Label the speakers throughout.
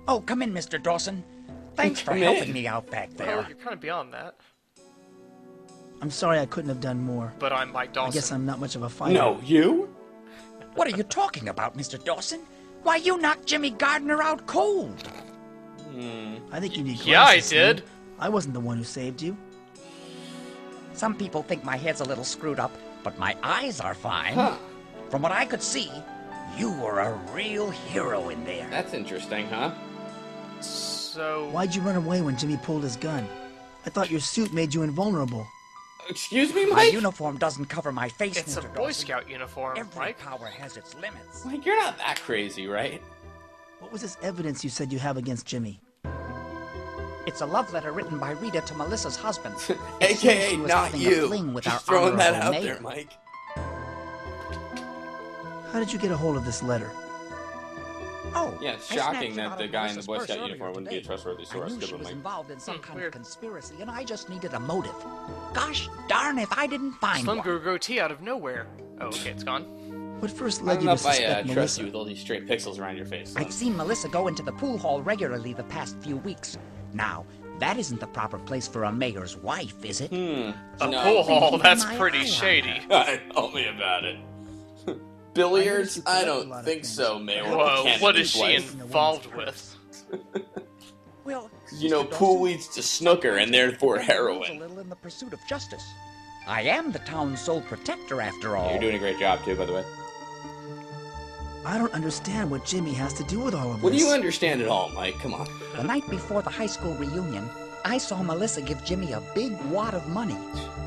Speaker 1: Oh, come in, Mr. Dawson. Thanks for
Speaker 2: Come
Speaker 1: helping
Speaker 2: in.
Speaker 1: me out back there.
Speaker 3: Well, you're kind of beyond that.
Speaker 4: I'm sorry I couldn't have done more.
Speaker 3: But I'm Mike Dawson.
Speaker 4: I guess I'm not much of a fighter.
Speaker 2: No, you?
Speaker 1: What are you talking about, Mr. Dawson? Why, you knocked Jimmy Gardner out cold.
Speaker 4: I think you need glasses.
Speaker 3: Yeah, I
Speaker 4: Slim.
Speaker 3: did.
Speaker 4: I wasn't the one who saved you.
Speaker 1: Some people think my head's a little screwed up, but my eyes are fine.
Speaker 2: Huh.
Speaker 1: From what I could see, you were a real hero in there.
Speaker 2: That's interesting, huh?
Speaker 3: So...
Speaker 4: Why'd you run away when Jimmy pulled his gun? I thought your suit made you invulnerable.
Speaker 2: Excuse me,
Speaker 1: My
Speaker 2: Mike?
Speaker 1: uniform doesn't cover my face,
Speaker 3: It's a
Speaker 1: Mr.
Speaker 3: Boy
Speaker 1: Dawson.
Speaker 3: Scout uniform,
Speaker 1: Every
Speaker 3: Mike.
Speaker 1: power has its limits.
Speaker 2: Mike, you're not that crazy, right?
Speaker 4: What was this evidence you said you have against Jimmy?
Speaker 1: It's a love letter written by Rita to Melissa's husband. It seems
Speaker 2: AKA
Speaker 1: she was
Speaker 2: not
Speaker 1: having a
Speaker 2: you.
Speaker 1: fling with
Speaker 2: Just
Speaker 1: our
Speaker 2: throwing that
Speaker 1: honorable
Speaker 2: out
Speaker 1: mayor.
Speaker 2: there, Mike.
Speaker 4: How did you get a hold of this letter?
Speaker 1: Oh,
Speaker 2: Yeah, it's
Speaker 1: I
Speaker 2: shocking
Speaker 1: snatched it
Speaker 2: that
Speaker 1: out
Speaker 2: the
Speaker 1: of
Speaker 2: guy in the
Speaker 1: Melissa's
Speaker 2: Boy
Speaker 1: purse
Speaker 2: Scout
Speaker 1: earlier
Speaker 2: uniform wouldn't be a
Speaker 1: today.
Speaker 2: trustworthy
Speaker 1: I
Speaker 2: source.
Speaker 1: knew
Speaker 2: Good
Speaker 1: she
Speaker 2: one,
Speaker 1: was
Speaker 2: Mike.
Speaker 1: involved in some kind
Speaker 3: weird.
Speaker 1: of conspiracy, and I just needed a motive. Gosh darn if I didn't find
Speaker 3: Slim
Speaker 1: one.
Speaker 3: grew a goatee out of nowhere. Oh, okay, it's gone.
Speaker 4: What first
Speaker 2: I
Speaker 4: led
Speaker 2: don't
Speaker 4: you
Speaker 2: know
Speaker 4: to
Speaker 2: if I
Speaker 4: suspect
Speaker 2: trust
Speaker 4: Melissa?
Speaker 2: you with all these straight pixels around your face. Slim.
Speaker 1: I'd seen Melissa go into the pool hall regularly the past few weeks. Now, that isn't the proper place for a mayor's wife, is it?
Speaker 3: A
Speaker 2: No.
Speaker 3: pool hall,
Speaker 1: Keeping
Speaker 3: that's
Speaker 1: my eye
Speaker 3: pretty
Speaker 1: on
Speaker 3: shady.
Speaker 2: Tell me about it. Billiards?
Speaker 4: you
Speaker 2: I
Speaker 4: collect a
Speaker 2: don't
Speaker 4: lot of
Speaker 2: think
Speaker 4: things.
Speaker 2: so, Mayor.
Speaker 3: Whoa,
Speaker 2: Can't
Speaker 3: what
Speaker 2: be
Speaker 3: is she
Speaker 2: wife.
Speaker 3: involved with?
Speaker 1: Well,
Speaker 2: You know,
Speaker 1: Mr.
Speaker 2: pool
Speaker 1: Dawson,
Speaker 2: leads to snooker and therefore
Speaker 1: I bend the rules a
Speaker 2: heroin.
Speaker 1: little in the pursuit of justice. I am the town's sole protector, after all.
Speaker 2: You're doing a great job, too, by the way.
Speaker 4: I don't understand what Jimmy has to do with all of this.
Speaker 2: What do you understand at all, Mike? Come on.
Speaker 1: The night before the high school reunion, I saw Melissa give Jimmy a big wad of money.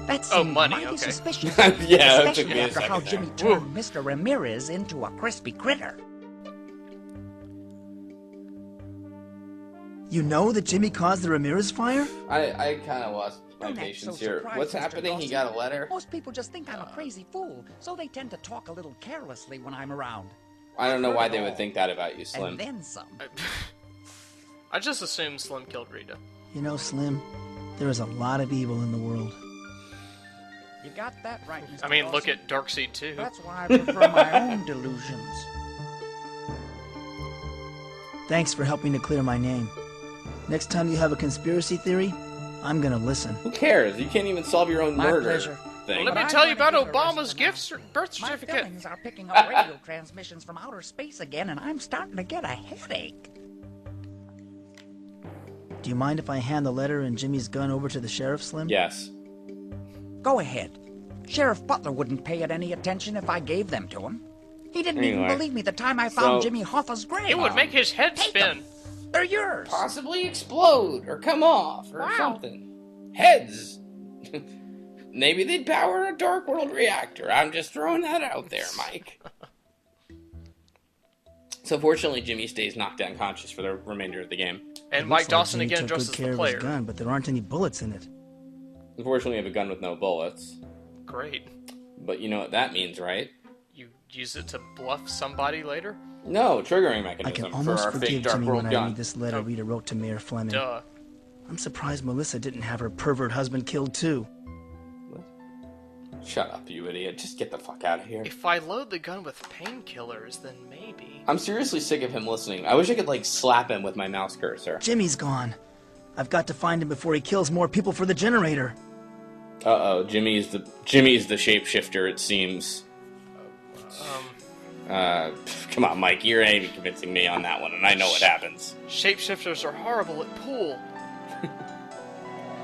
Speaker 1: That
Speaker 3: Oh,
Speaker 1: seemed
Speaker 3: money,
Speaker 1: mighty
Speaker 3: okay.
Speaker 1: suspicious.
Speaker 2: Yeah, it took
Speaker 1: especially
Speaker 2: me a
Speaker 1: after how
Speaker 2: second
Speaker 1: Jimmy
Speaker 2: there.
Speaker 1: turned Mr. Ramirez into a crispy critter.
Speaker 4: You know that Jimmy caused the Ramirez fire?
Speaker 2: I kind of lost my
Speaker 1: Don't act
Speaker 2: patience
Speaker 1: so
Speaker 2: here.
Speaker 1: surprised,
Speaker 2: What's
Speaker 1: Mr.
Speaker 2: happening? He
Speaker 1: Dawson.
Speaker 2: got a letter?
Speaker 1: Most people just think I'm a crazy fool, so they tend to talk a little carelessly when I'm around.
Speaker 2: I don't know
Speaker 1: Heard
Speaker 2: why
Speaker 1: it
Speaker 2: they
Speaker 1: all.
Speaker 2: would think that about you, Slim.
Speaker 1: And then some.
Speaker 3: I just assumed Slim killed Rita.
Speaker 4: You know, Slim, there is a lot of evil in the world.
Speaker 1: You got that right, Mr.
Speaker 3: I mean, look
Speaker 1: Dawson.
Speaker 3: at Darkseid 2.
Speaker 1: That's why I prefer my own delusions.
Speaker 4: Thanks for helping to clear my name. Next time you have a conspiracy theory, I'm gonna listen.
Speaker 2: Who cares? You can't even solve your own
Speaker 1: My
Speaker 2: murder
Speaker 1: pleasure.
Speaker 2: thing.
Speaker 3: Well, let me
Speaker 1: I'm
Speaker 3: tell you
Speaker 1: gonna
Speaker 3: about
Speaker 1: give the rest
Speaker 3: Obama's
Speaker 1: of the
Speaker 3: gift birth
Speaker 1: My
Speaker 3: certificate.
Speaker 1: feelings are picking up radio transmissions from outer space again, and I'm starting to get a headache.
Speaker 4: Do you mind if I hand the letter and Jimmy's gun over to the sheriff, Slim?
Speaker 2: Yes.
Speaker 1: Go ahead. Sheriff Butler wouldn't pay it any attention if I gave them to him. He didn't even
Speaker 2: Anyway,
Speaker 1: believe me the time I found
Speaker 2: so-
Speaker 1: Jimmy Hoffa's grave.
Speaker 3: It would make his head
Speaker 1: Take
Speaker 3: spin.
Speaker 1: them. They're yours.
Speaker 2: Possibly explode or come off or
Speaker 1: Wow.
Speaker 2: something. Heads. Maybe they'd power a Dark World reactor. I'm just throwing that out there, Mike. So fortunately, Jimmy stays knocked unconscious for the remainder of the game.
Speaker 3: And
Speaker 4: Looks
Speaker 3: Mike
Speaker 4: like
Speaker 3: Dawson
Speaker 4: Jimmy
Speaker 3: again
Speaker 4: took
Speaker 3: addresses
Speaker 4: good care
Speaker 3: the
Speaker 4: of
Speaker 3: player.
Speaker 4: his gun, but there aren't any bullets in it.
Speaker 2: Unfortunately, we have a gun with no bullets.
Speaker 3: Great.
Speaker 2: But you know what that means, right?
Speaker 3: You use it to bluff somebody later?
Speaker 2: No, triggering
Speaker 4: I
Speaker 2: mechanism
Speaker 4: can
Speaker 2: for
Speaker 4: almost
Speaker 2: our fake
Speaker 4: forgive
Speaker 2: Dark
Speaker 4: Jimmy
Speaker 2: World
Speaker 4: when I
Speaker 2: gun.
Speaker 4: read this letter
Speaker 3: Oh.
Speaker 4: Rita wrote to Mayor Fleming.
Speaker 3: Duh.
Speaker 4: I'm surprised Melissa didn't have her pervert husband killed too.
Speaker 2: Shut up, you idiot. Just get the fuck out of here.
Speaker 3: If I load the gun with painkillers, then maybe.
Speaker 2: I'm seriously sick of him listening. I wish I could, like, slap him with my mouse cursor.
Speaker 4: Jimmy's gone. I've got to find him before he kills more people for the generator.
Speaker 2: Uh-oh, Jimmy's the shapeshifter, it seems. Come on, Mike, you're not even convincing me on that one, and I know what happens.
Speaker 3: Shapeshifters are horrible at pool.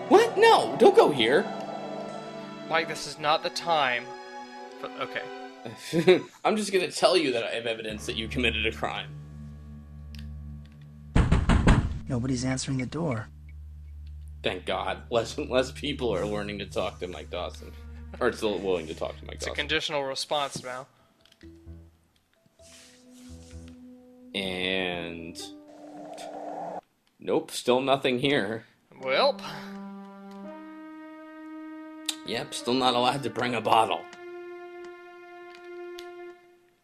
Speaker 2: What? No, don't go here.
Speaker 3: Mike, this is not the time. But, okay.
Speaker 2: I'm just gonna tell you that I have evidence that you committed a crime.
Speaker 4: Nobody's answering the door.
Speaker 2: Thank God. Less people are learning to talk to Mike Dawson. Or still willing to talk to Mike
Speaker 3: It's a
Speaker 2: Dawson.
Speaker 3: conditional response now.
Speaker 2: And... Nope, still nothing here.
Speaker 3: Well,
Speaker 2: Yep, still not allowed to bring a bottle.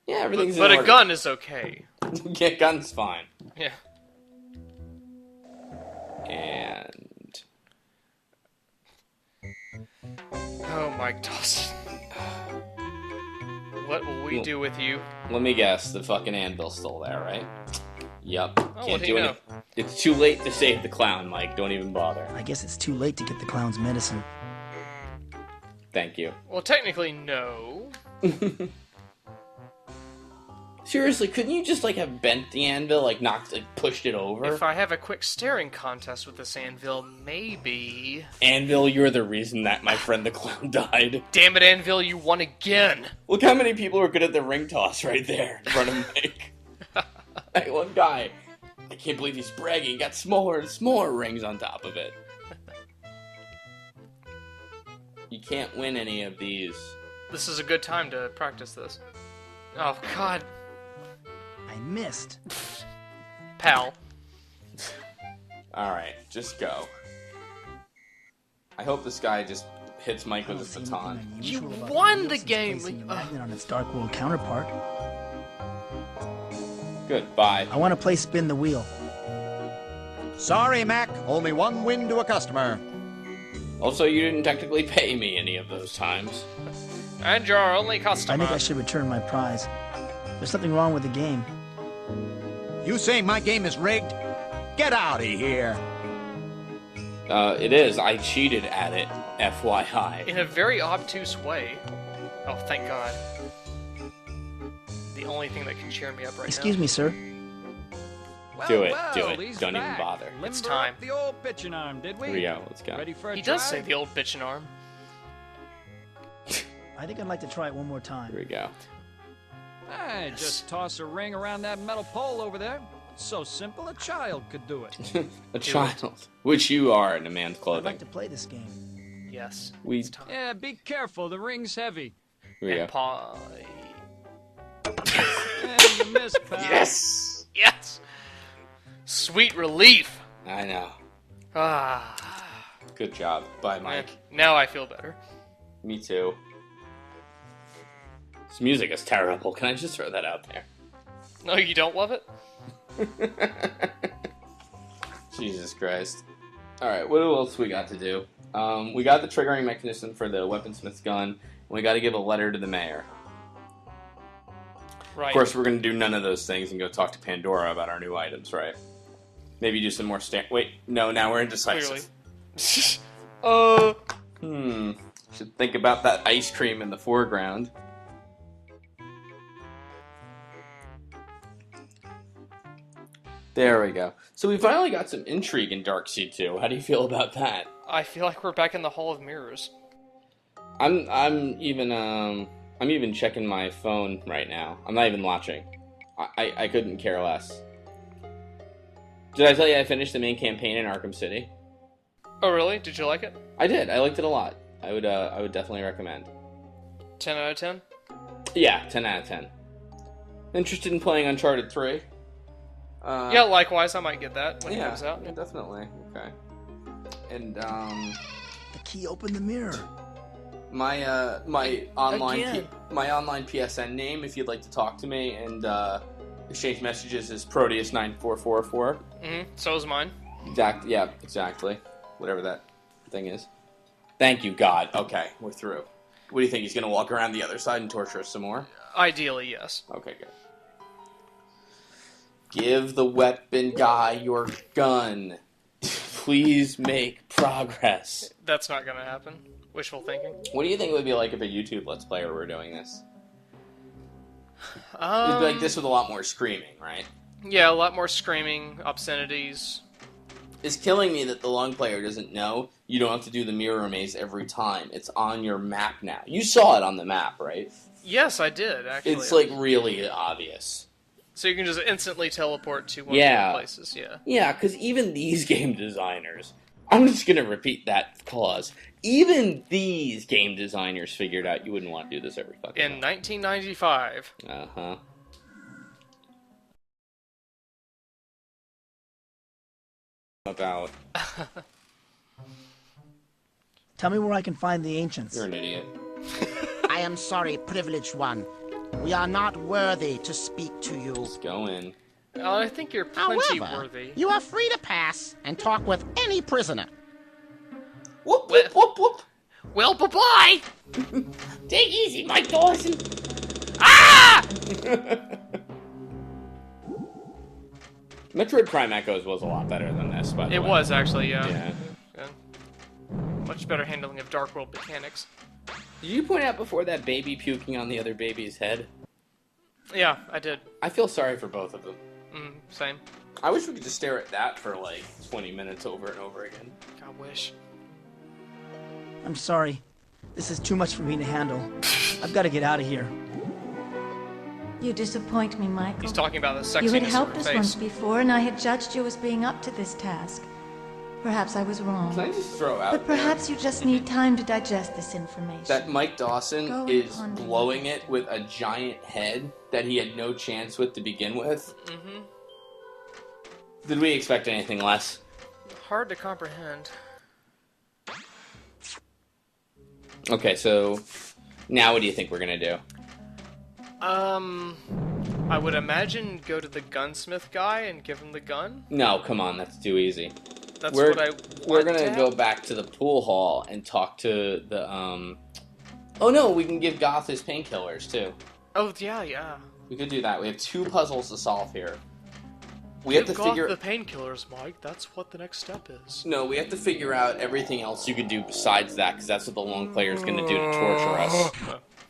Speaker 2: Yeah, everything's
Speaker 3: but
Speaker 2: in
Speaker 3: a
Speaker 2: order.
Speaker 3: gun is okay.
Speaker 2: Yeah, gun's fine.
Speaker 3: Yeah.
Speaker 2: And...
Speaker 3: Oh, Mike Dawson. What will we
Speaker 2: Well-
Speaker 3: do with you?
Speaker 2: Let me guess, the fucking anvil's still there, right? Yup.
Speaker 3: Oh,
Speaker 2: Can't
Speaker 3: what do
Speaker 2: do
Speaker 3: you
Speaker 2: it.
Speaker 3: know?
Speaker 2: It's too late to save the clown, Mike. Don't even bother.
Speaker 4: I guess it's too late to get the clown's medicine.
Speaker 2: Thank you.
Speaker 3: Well, technically, no.
Speaker 2: Seriously, couldn't you just, like, have bent the anvil, like, knocked, like, pushed it over?
Speaker 3: If I have a quick staring contest with this anvil, maybe...
Speaker 2: Anvil, you're the reason that my friend the clown died.
Speaker 3: Damn it, Anvil, you won again!
Speaker 2: Look how many people are good at the ring toss right there in front of Mike. That one guy. I can't believe he's bragging. He got smaller and smaller rings on top of it. You can't win any of these.
Speaker 3: This is a good time to practice this. Oh, God.
Speaker 4: I missed.
Speaker 3: Pal.
Speaker 2: Alright, just go. I hope this guy just hits Mike with his baton.
Speaker 3: You won the game!
Speaker 4: Magnet on its Dark World counterpart.
Speaker 2: Goodbye.
Speaker 4: I want to play Spin the Wheel.
Speaker 5: Sorry, Mac. Only one win to a customer.
Speaker 2: Also, you didn't technically pay me any of those times.
Speaker 3: And your only
Speaker 4: I
Speaker 3: customer.
Speaker 4: think I should return my prize. There's something wrong with the game.
Speaker 5: You say my game is rigged? Get out of here.
Speaker 2: It is. I cheated at it, FYI.
Speaker 3: In a very obtuse way. Oh, thank God. The only thing that can cheer me up right
Speaker 4: Excuse
Speaker 3: now.
Speaker 4: me, sir.
Speaker 2: Do it. Don't even bother.
Speaker 3: It's time.
Speaker 6: The old pitching arm, did we?
Speaker 2: Here we go. Let's go.
Speaker 6: Ready for a
Speaker 3: He
Speaker 6: try?
Speaker 3: does say the old bitchin' arm.
Speaker 4: I think I'd like to try it one more time.
Speaker 2: Here we go.
Speaker 6: Just toss a ring around that metal pole over there. So simple, a child could do it.
Speaker 2: A child. Which you are in a man's
Speaker 4: I'd
Speaker 2: clothing.
Speaker 4: like to play this game.
Speaker 3: Yes.
Speaker 2: We.
Speaker 3: It's time.
Speaker 6: Yeah, be careful, the ring's heavy.
Speaker 2: Here we go.
Speaker 3: And paw.
Speaker 6: Yeah, you missed, pal.
Speaker 2: Yes!
Speaker 3: Yes! Sweet relief!
Speaker 2: I know.
Speaker 3: Ah.
Speaker 2: Good job. Bye, Mike.
Speaker 3: Now I feel better.
Speaker 2: Me too. This music is terrible. Can I just throw that out there?
Speaker 3: No, you don't love it?
Speaker 2: Jesus Christ. Alright, what else we got to do? We got the triggering mechanism for the weaponsmith's gun, and we got to give a letter to the mayor.
Speaker 3: Right.
Speaker 2: Of course, we're going to do none of those things and go talk to Pandora about our new items, right? Maybe do some more Wait, no, now we're indecisive.
Speaker 3: Clearly.
Speaker 2: Should think about that ice cream in the foreground. There we go. So we finally got some intrigue in Darkseid 2. How do you feel about that?
Speaker 3: I feel like we're back in the Hall of Mirrors.
Speaker 2: I'm even checking my phone right now. I'm not even watching. I couldn't care less. Did I tell you I finished the main campaign in Arkham City?
Speaker 3: Oh, really? Did you like it?
Speaker 2: I did. I liked it a lot. I would definitely recommend.
Speaker 3: 10 out of 10?
Speaker 2: Yeah, 10 out of 10. Interested in playing Uncharted 3?
Speaker 3: Yeah, likewise. I might get that when it comes out.
Speaker 2: Yeah, definitely. Okay. And
Speaker 4: The key opened the mirror.
Speaker 2: my online
Speaker 3: Again.
Speaker 2: my online PSN name, if you'd like to talk to me and exchange messages, is Proteus9444.
Speaker 3: So is mine.
Speaker 2: Exactly. Whatever that thing is. Thank you, God. Okay, we're through. What do you think? He's gonna walk around the other side and torture us some more?
Speaker 3: Ideally, yes.
Speaker 2: Okay, good. Give the weapon guy your gun. Please make progress.
Speaker 3: That's not gonna happen. Wishful thinking.
Speaker 2: What do you think it would be like if a YouTube Let's Player were doing this? It'd be like this with a lot more screaming, right?
Speaker 3: Yeah, a lot more screaming, obscenities.
Speaker 2: It's killing me that the long player doesn't know you don't have to do the mirror maze every time. It's on your map now. You saw it on the map, right?
Speaker 3: Yes, I did, actually.
Speaker 2: It's like really obvious.
Speaker 3: So you can just instantly teleport to one
Speaker 2: Yeah.
Speaker 3: of the places, yeah.
Speaker 2: Yeah, because even these game designers, I'm just going to repeat that clause, even these game designers figured out you wouldn't want to do this every fucking
Speaker 3: In
Speaker 2: time.
Speaker 3: 1995.
Speaker 2: Uh-huh. About...
Speaker 4: Tell me where I can find the ancients.
Speaker 2: You're an idiot.
Speaker 1: I am sorry, privileged one. We are not worthy to speak to you.
Speaker 2: Just go in.
Speaker 3: I think you're plenty
Speaker 1: However,
Speaker 3: worthy.
Speaker 1: you are free to pass and talk with any prisoner.
Speaker 2: Whoop, whoop, whoop, whoop.
Speaker 3: Well, bye-bye!
Speaker 2: Take easy, Mike Dawson.
Speaker 3: Ah!
Speaker 2: Metroid Prime Echoes was a lot better than this, by the way.
Speaker 3: It was, actually, yeah.
Speaker 2: Yeah.
Speaker 3: Much better handling of Dark World mechanics.
Speaker 2: Did you point out before that baby puking on the other baby's head?
Speaker 3: Yeah, I did.
Speaker 2: I feel sorry for both of them.
Speaker 3: Same.
Speaker 2: I wish we could just stare at that for like 20 minutes over and over again.
Speaker 3: I wish.
Speaker 4: I'm sorry. This is too much for me to handle. I've got to get out of here.
Speaker 7: You disappoint me, Michael.
Speaker 3: He's talking about the sexiness
Speaker 7: You had
Speaker 3: of
Speaker 7: helped
Speaker 3: her
Speaker 7: us
Speaker 3: face.
Speaker 7: once before, and I had judged you as being up to this task. Perhaps I was wrong.
Speaker 2: Can I just throw out
Speaker 7: But perhaps you just need time to digest this information.
Speaker 2: that Mike Dawson
Speaker 7: Go
Speaker 2: is
Speaker 7: on.
Speaker 2: blowing it with a giant head that he had no chance with to begin with?
Speaker 3: Mm-hmm.
Speaker 2: Did we expect anything less?
Speaker 3: Hard to comprehend.
Speaker 2: Okay, so now what do you think we're gonna do?
Speaker 3: I would imagine go to the gunsmith guy and give him the gun.
Speaker 2: No, come on, that's too easy.
Speaker 3: That's
Speaker 2: We're
Speaker 3: what I
Speaker 2: we're
Speaker 3: want
Speaker 2: gonna
Speaker 3: to
Speaker 2: go
Speaker 3: have.
Speaker 2: back to the pool hall and talk to the Oh no, we can give Goth his painkillers too.
Speaker 3: Oh yeah, yeah.
Speaker 2: We could do that. We have 2 puzzles to solve here. We
Speaker 3: Give
Speaker 2: have to
Speaker 3: Goth
Speaker 2: figure.
Speaker 3: the painkillers, Mike. That's what the next step is.
Speaker 2: No, we have to figure out everything else you can do besides that, because that's what the long player is gonna do to torture us.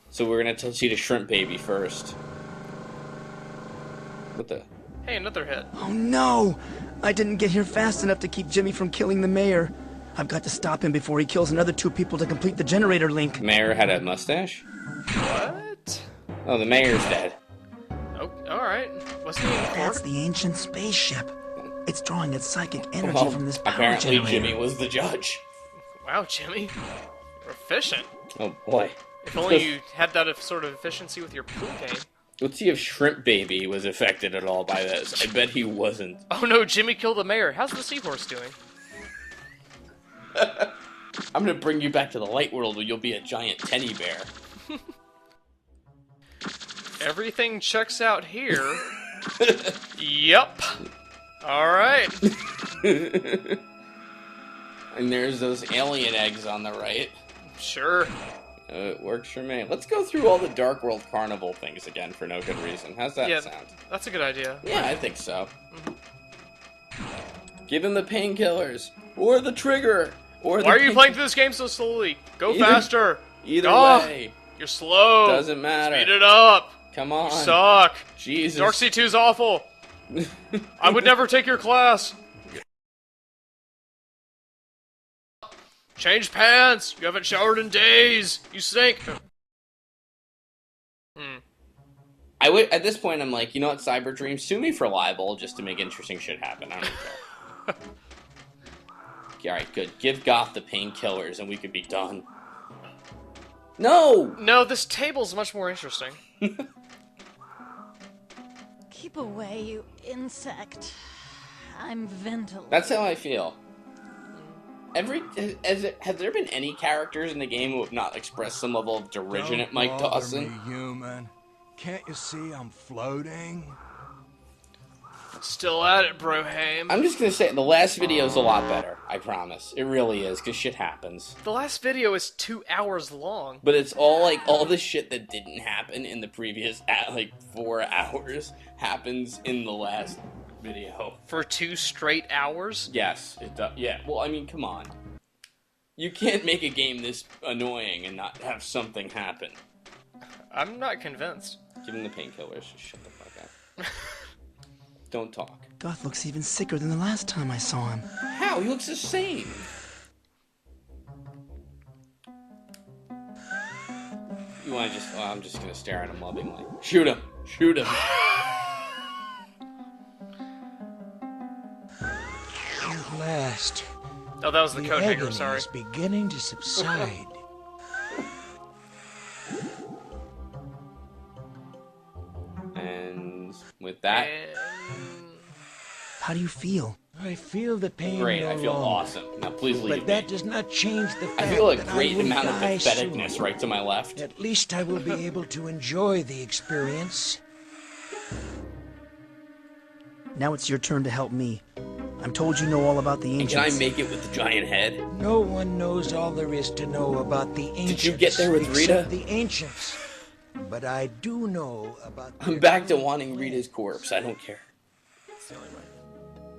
Speaker 2: So we're gonna see the shrimp baby first. What the?
Speaker 3: Hey, another hit.
Speaker 4: Oh no! I didn't get here fast enough to keep Jimmy from killing the mayor. I've got to stop him before he kills another 2 people to complete the generator link.
Speaker 2: Mayor had a mustache?
Speaker 3: What?
Speaker 2: Oh, the mayor's dead.
Speaker 3: Oh, all right. Wasn't he in
Speaker 4: That's
Speaker 3: court?
Speaker 4: the ancient spaceship. It's drawing its psychic energy
Speaker 2: Well,
Speaker 4: from this power
Speaker 2: apparently
Speaker 4: generator.
Speaker 2: Jimmy was the judge.
Speaker 3: Wow, Jimmy, you're efficient.
Speaker 2: Oh boy.
Speaker 3: If only you had that sort of efficiency with your pool game.
Speaker 2: Let's see if Shrimp Baby was affected at all by this. I bet he wasn't.
Speaker 3: Oh no, Jimmy killed the mayor. How's the seahorse doing?
Speaker 2: I'm gonna bring you back to the light world where you'll be a giant teddy bear.
Speaker 3: Everything checks out here. Yup. Alright.
Speaker 2: And there's those alien eggs on the right.
Speaker 3: Sure.
Speaker 2: It works for me. Let's go through all the Dark World Carnival things again for no good reason. How's that
Speaker 3: Yeah,
Speaker 2: sound?
Speaker 3: that's a good idea.
Speaker 2: Yeah, I think so. Give him the painkillers, or the trigger, or the.
Speaker 3: Why are you playing through this game so slowly? Go
Speaker 2: Either-
Speaker 3: faster.
Speaker 2: Either
Speaker 3: Oh,
Speaker 2: way,
Speaker 3: You're slow.
Speaker 2: doesn't matter.
Speaker 3: Speed it up.
Speaker 2: Come on,
Speaker 3: You suck.
Speaker 2: Jesus.
Speaker 3: Dark Sea 2's awful. I would never take your class. Change pants. You haven't showered in days. You stink.
Speaker 2: I would at this point. I'm like, you know what, Cyber Dream, sue me for libel just to make interesting shit happen. I don't care. Okay, all right, good. Give Goth the painkillers, and we could be done. No.
Speaker 3: No, this table's much more interesting.
Speaker 7: Keep away, you insect. I'm ventilating.
Speaker 2: That's how I feel. Has there been any characters in the game who have not expressed some level of derision at Mike Dawson?
Speaker 5: Me, human. Can't you see I'm floating?
Speaker 3: Still at it, Broham.
Speaker 2: I'm just gonna say, the last video's a lot better. I promise. It really is, because shit happens.
Speaker 3: The last video is 2 hours long.
Speaker 2: But it's all, like, all the shit that didn't happen in the previous, 4 hours happens in the last video.
Speaker 3: For 2 straight hours?
Speaker 2: Yes, it does. Yeah, well, I mean, come on. You can't make a game this annoying and not have something happen.
Speaker 3: I'm not convinced.
Speaker 2: Give him the painkillers. Just shut the fuck up. Don't talk.
Speaker 4: Goth looks even sicker than the last time I saw him.
Speaker 2: How? He looks the same. You want to just... Well, I'm just going to stare at him lovingly. Shoot him. Shoot him.
Speaker 8: At last,
Speaker 3: Oh, that was the coat hanger,
Speaker 8: agony
Speaker 3: sorry.
Speaker 8: is beginning to subside.
Speaker 2: And with that...
Speaker 4: How do you feel?
Speaker 8: I feel the pain
Speaker 2: Great,
Speaker 8: no
Speaker 2: I feel
Speaker 8: longer.
Speaker 2: awesome. Now please leave
Speaker 8: But that
Speaker 2: me.
Speaker 8: does not change the fact
Speaker 2: I feel a
Speaker 8: that
Speaker 2: great
Speaker 8: I will
Speaker 2: amount of
Speaker 8: die
Speaker 2: patheticness
Speaker 8: soon.
Speaker 2: right to my left.
Speaker 8: At least I will be able to enjoy the experience.
Speaker 4: Now it's your turn to help me. I'm told you know all about the
Speaker 2: And
Speaker 4: ancients.
Speaker 2: can I make it with the giant head?
Speaker 8: No one knows all there is to know about the ancients.
Speaker 2: you get there with
Speaker 8: except
Speaker 2: Rita?
Speaker 8: the ancients. But I do know about.
Speaker 2: I'm back to wanting Rita's corpse. I don't care.
Speaker 3: It's the only way.